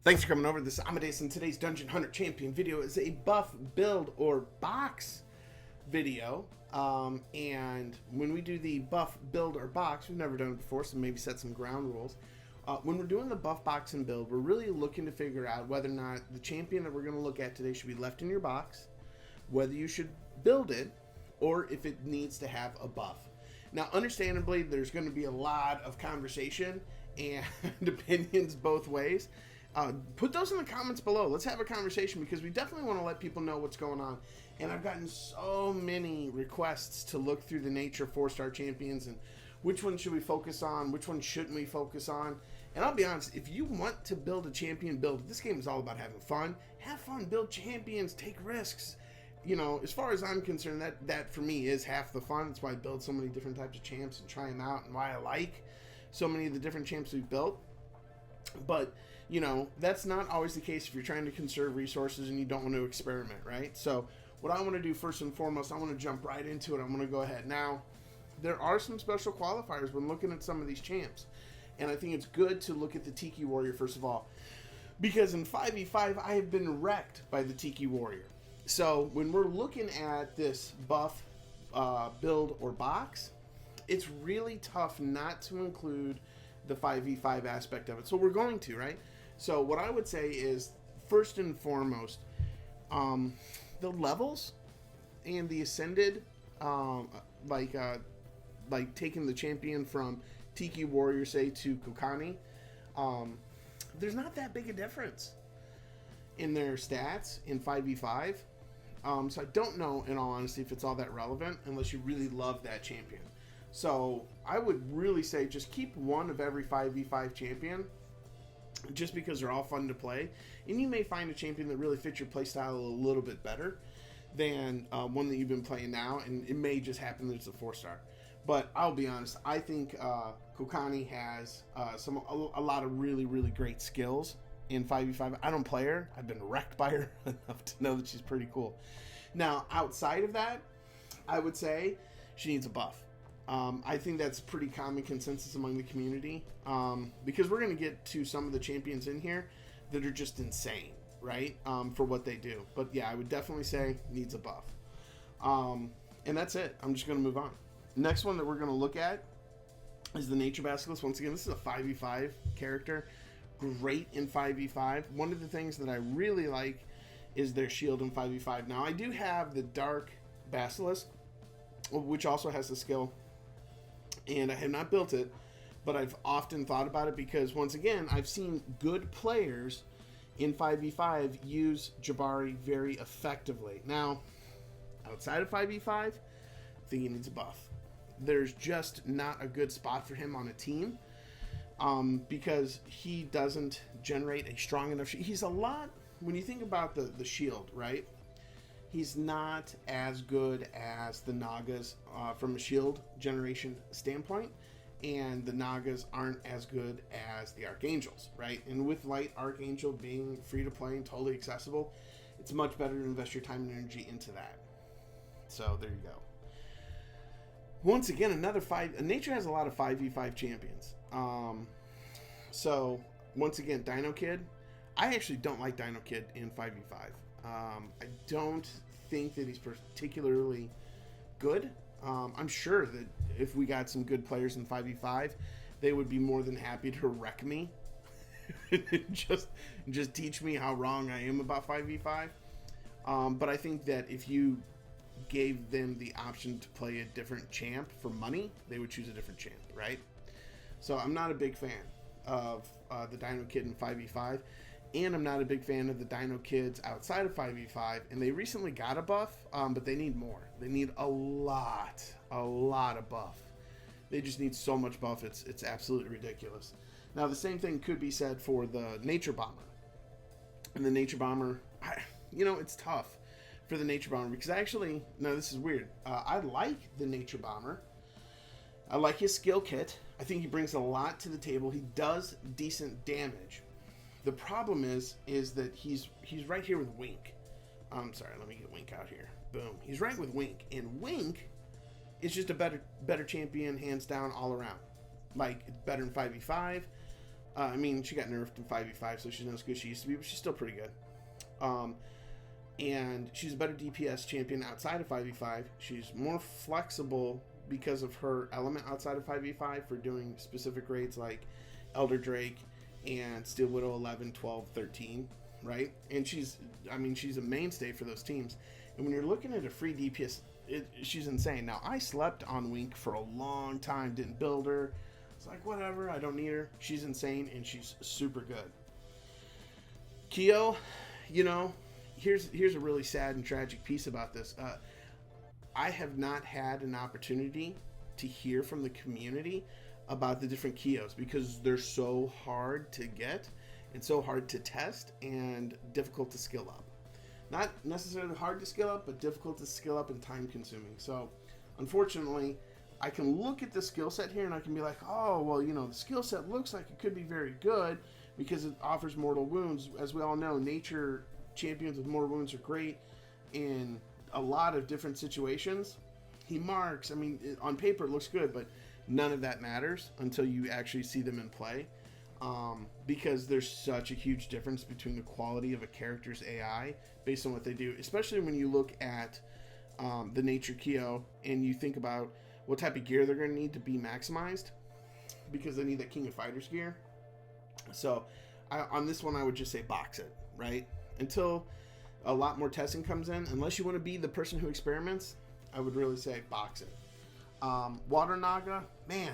Thanks for coming over. This is Amodeus, and today's Dungeon Hunter Champion video is a buff, build, or box video. And when we do the buff, build, or box, we've never done it before, so maybe set some ground rules. When we're doing the buff, box, and build, we're really looking to figure out whether or not the champion that we're going to look at today should be left in your box, whether you should build it, or if it needs to have a buff. Now, understandably, there's going to be a lot of conversation and opinions both ways. Put those in the comments below. Let's have a conversation because we definitely want to let people know what's going on. And I've gotten so many requests to look through the Nature 4-star champions and which one should we focus on, which one shouldn't we focus on. And I'll be honest, if you want to build a champion, build it. This game is all about having fun. Have fun, build champions, take risks. You know, as far as I'm concerned, that for me is half the fun. That's why I build so many different types of champs and try them out, and why I like so many of the different champs we've built. But, you know, that's not always the case if you're trying to conserve resources and you don't want to experiment, right? So what I want to do first and foremost, I want to jump right into it. I'm going to go ahead. Now, there are some special qualifiers when looking at some of these champs. And I think it's good to look at the Tiki Warrior first of all. Because in 5v5, I have been wrecked by the Tiki Warrior. So when we're looking at this buff, build, or box, it's really tough not to include the 5v5 aspect of it. So we're going to, right? So what I would say is, first and foremost, the levels and the ascended, like taking the champion from Tiki Warrior, say, to Kokani, there's not that big a difference in their stats in 5v5. So I don't know, in all honesty, if it's all that relevant unless you really love that champion. So I would really say just keep one of every 5v5 champion, just because they're all fun to play. And you may find a champion that really fits your playstyle a little bit better than one that you've been playing now, and it may just happen that it's a 4-star. But I'll be honest, I think Kokani has a lot of really, really great skills in 5v5. I don't play her. I've been wrecked by her enough to know that she's pretty cool. Now, outside of that, I would say she needs a buff. I think that's pretty common consensus among the community, because we're going to get to some of the champions in here that are just insane, right, for what they do. But yeah, I would definitely say needs a buff. And that's it. I'm just going to move on. Next one that we're going to look at is the Nature Basileus. Once again, this is a 5v5 character. Great in 5v5. One of the things that I really like is their shield in 5v5. Now, I do have the Dark Basileus, which also has the skill, and I have not built it, but I've often thought about it because, once again, I've seen good players in 5v5 use Jabari very effectively. Now, outside of 5v5, I think he needs a buff. There's just not a good spot for him on a team, because he doesn't generate a strong enough he's a lot, when you think about the shield, right? He's not as good as the Nagas from a shield generation standpoint, and the Nagas aren't as good as the Archangels, right? And with Light Archangel being free to play and totally accessible, it's much better to invest your time and energy into that. So there you go. Once again, Nature has a lot of 5v5 champions. So once again, Dino Kid. I actually don't like Dino Kid in 5v5. I don't think that he's particularly good. I'm sure that if we got some good players in 5v5, they would be more than happy to wreck me. just teach me how wrong I am about 5v5. But I think that if you gave them the option to play a different champ for money, they would choose a different champ, right? So I'm not a big fan of the Dino Kid in 5v5. And I'm not a big fan of the Dino Kids outside of 5v5. And they recently got a buff, but they need more. They need a lot of buff. They just need so much buff, it's absolutely ridiculous. Now, the same thing could be said for the Nature Bomber. And the Nature Bomber, it's tough for the Nature Bomber because this is weird. I like the Nature Bomber. I like his skill kit. I think he brings a lot to the table. He does decent damage. The problem is that he's right here with Wink. I'm sorry, let me get Wink out here. Boom. He's right with Wink. And Wink is just a better champion, hands down, all around. Like, better in 5v5. I mean, she got nerfed in 5v5, so she's not as good as she used to be, but she's still pretty good. And she's a better DPS champion outside of 5v5. She's more flexible because of her element outside of 5v5 for doing specific raids like Elder Drake and Steel Widow 11, 12, 13, right? And she's a mainstay for those teams. And when you're looking at a free DPS, she's insane. Now, I slept on Wink for a long time, didn't build her. It's like, whatever, I don't need her. She's insane, and she's super good. Kyo, you know, here's a really sad and tragic piece about this. I have not had an opportunity to hear from the community about the different Kyos because they're so hard to get and so hard to test and difficult to skill up. Not necessarily hard to skill up, but difficult to skill up and time consuming. So unfortunately, I can look at the skill set here and I can be like, oh, well, you know, the skill set looks like it could be very good because it offers mortal wounds. As we all know, nature champions with mortal wounds are great in a lot of different situations. He marks, I mean, on paper it looks good, but none of that matters until you actually see them in play. Because there's such a huge difference between the quality of a character's AI based on what they do, especially when you look at the nature Kyo and you think about what type of gear they're going to need to be maximized, because they need that King of Fighters gear. So on this one, I would just say box it, right? Until a lot more testing comes in, unless you want to be the person who experiments, I would really say box it. Water Naga, man,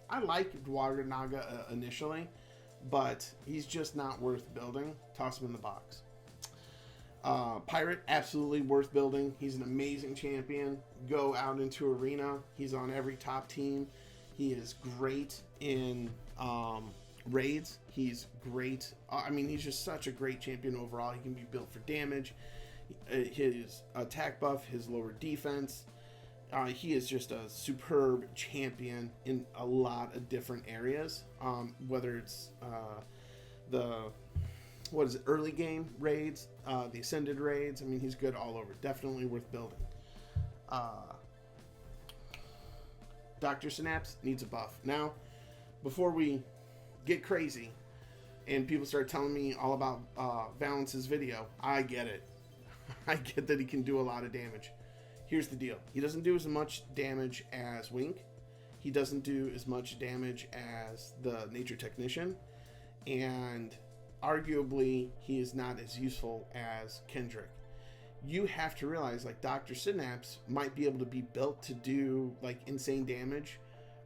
I liked Water Naga initially, but he's just not worth building. Toss him in the box. Pirate, absolutely worth building. He's an amazing champion. Go out into arena. He's on every top team. He is great in raids. He's great. I mean, he's just such a great champion overall. He can be built for damage. His attack buff, his lower defense. He is just a superb champion in a lot of different areas. Whether it's early game raids, the ascended raids. I mean, he's good all over. Definitely worth building. Dr. Synapse needs a buff. Now, before we get crazy and people start telling me all about Valence's video, I get it. I get that he can do a lot of damage. Here's the deal. He doesn't do as much damage as Wink. He doesn't do as much damage as the Nature Technician. And arguably, he is not as useful as Kendrick. You have to realize, like, Dr. Synapse might be able to be built to do, like, insane damage,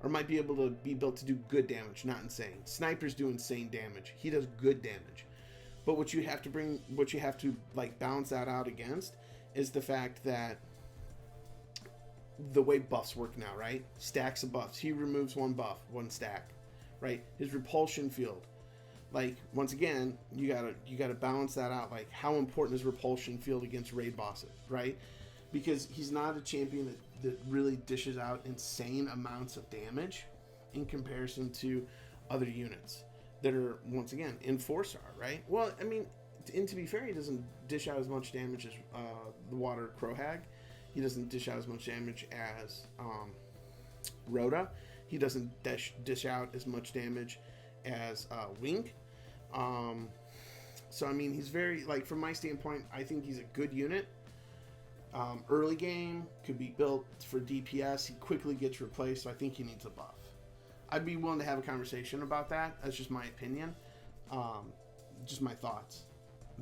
or might be able to be built to do good damage, not insane. Snipers do insane damage. He does good damage. But what you have to like balance that out against is the fact that the way buffs work now, right? Stacks of buffs. He removes one buff, one stack, right? His repulsion field. Like, once again, you gotta balance that out. Like, how important is repulsion field against raid bosses, right? Because he's not a champion that really dishes out insane amounts of damage in comparison to other units that are, once again, in 4-star, right? Well, I mean, and to be fair, he doesn't dish out as much damage as the Water Crowhag. He doesn't dish out as much damage as Rota. He doesn't dish out as much damage as Wink. So, I mean, he's very, like, from my standpoint, I think he's a good unit. Early game, could be built for DPS. He quickly gets replaced, so I think he needs a buff. I'd be willing to have a conversation about that. That's just my opinion. Just my thoughts.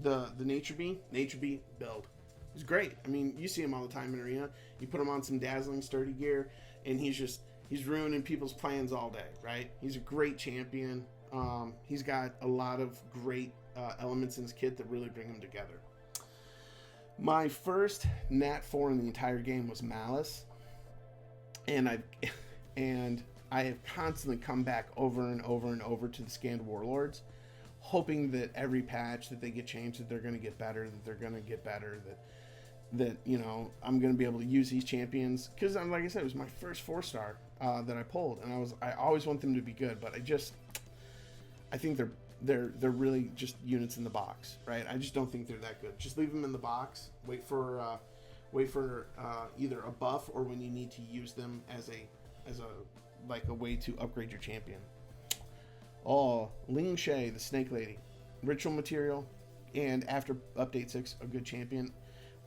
The Nature Be build. He's great. I mean, you see him all the time in arena. You put him on some dazzling sturdy gear, and he's ruining people's plans all day, right? He's a great champion. He's got a lot of great elements in his kit that really bring him together. My first Nat 4 in the entire game was Malice, and I have constantly come back over and over and over to the scanned Warlords, hoping that every patch that they get changed, that they're going to get better, that you know, I'm going to be able to use these champions, because like I said, it was my first 4-star that I pulled, and I always want them to be good, but I think they're really just units in the box, right? I just don't think they're that good. Just leave them in the box. Wait for either a buff or when you need to use them as a way to upgrade your champion. Oh, Ling Shea, the Snake Lady. Ritual material, and after update 6, a good champion.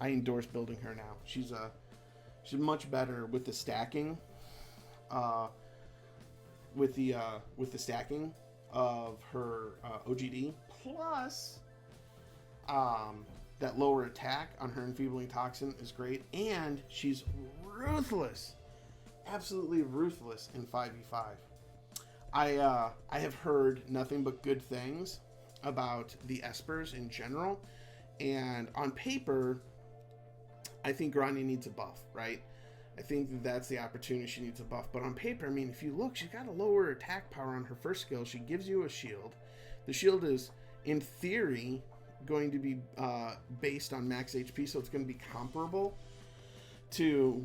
I endorse building her now. She's much better with the stacking. With the stacking of her OGD, plus that lower attack on her enfeebling toxin is great, and she's ruthless, absolutely ruthless in 5v5. I have heard nothing but good things about the Espers in general, and on paper, I think Ronnie needs a buff, right? I think that that's the opportunity she needs a buff. But on paper, I mean, if you look, she's got a lower attack power on her first skill. She gives you a shield. The shield is, in theory, going to be based on max HP, so it's going to be comparable to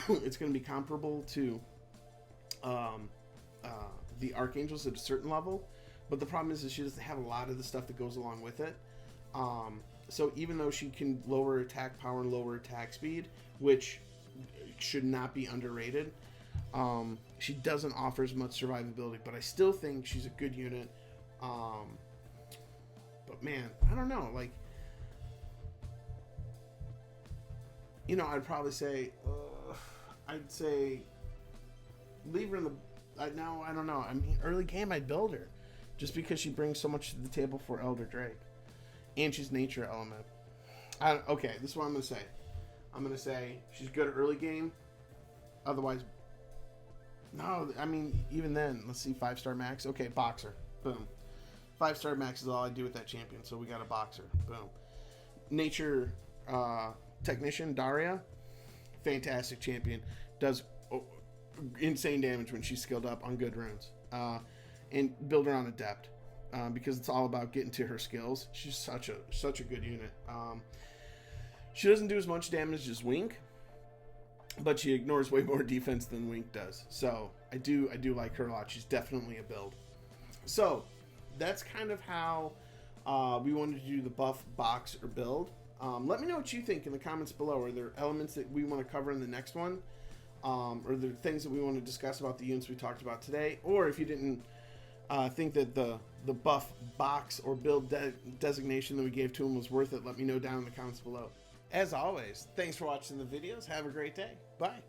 it's going to be comparable to the Archangels at a certain level. But the problem is that she doesn't have a lot of the stuff that goes along with it. So even though she can lower attack power and lower attack speed, which should not be underrated, she doesn't offer as much survivability, but I still think she's a good unit. But man, I don't know, like, you know, I'd probably say I'd say leave her in the I don't know, I mean, early game I'd build her just because she brings so much to the table for Elder Drake, and she's nature element. Okay, this is what I'm gonna say. I'm going to say she's good at early game. Otherwise, no, I mean, even then, let's see, 5-star max. Okay, boxer. Boom. 5-star max is all I do with that champion, so we got a boxer. Boom. Nature technician, Daria. Fantastic champion. Does insane damage when she's skilled up on good runes. And build her on adept. Because it's all about getting to her skills. She's such a good unit. She doesn't do as much damage as Wink, but she ignores way more defense than Wink does. So I do like her a lot. She's definitely a build. So that's kind of how we wanted to do the buff, box, or build. Let me know what you think in the comments below. Are there elements that we want to cover in the next one? Or are there things that we want to discuss about the units we talked about today? Or if you didn't think that the buff, box, or build designation that we gave to him was worth it, let me know down in the comments below. As always, thanks for watching the videos. Have a great day. Bye.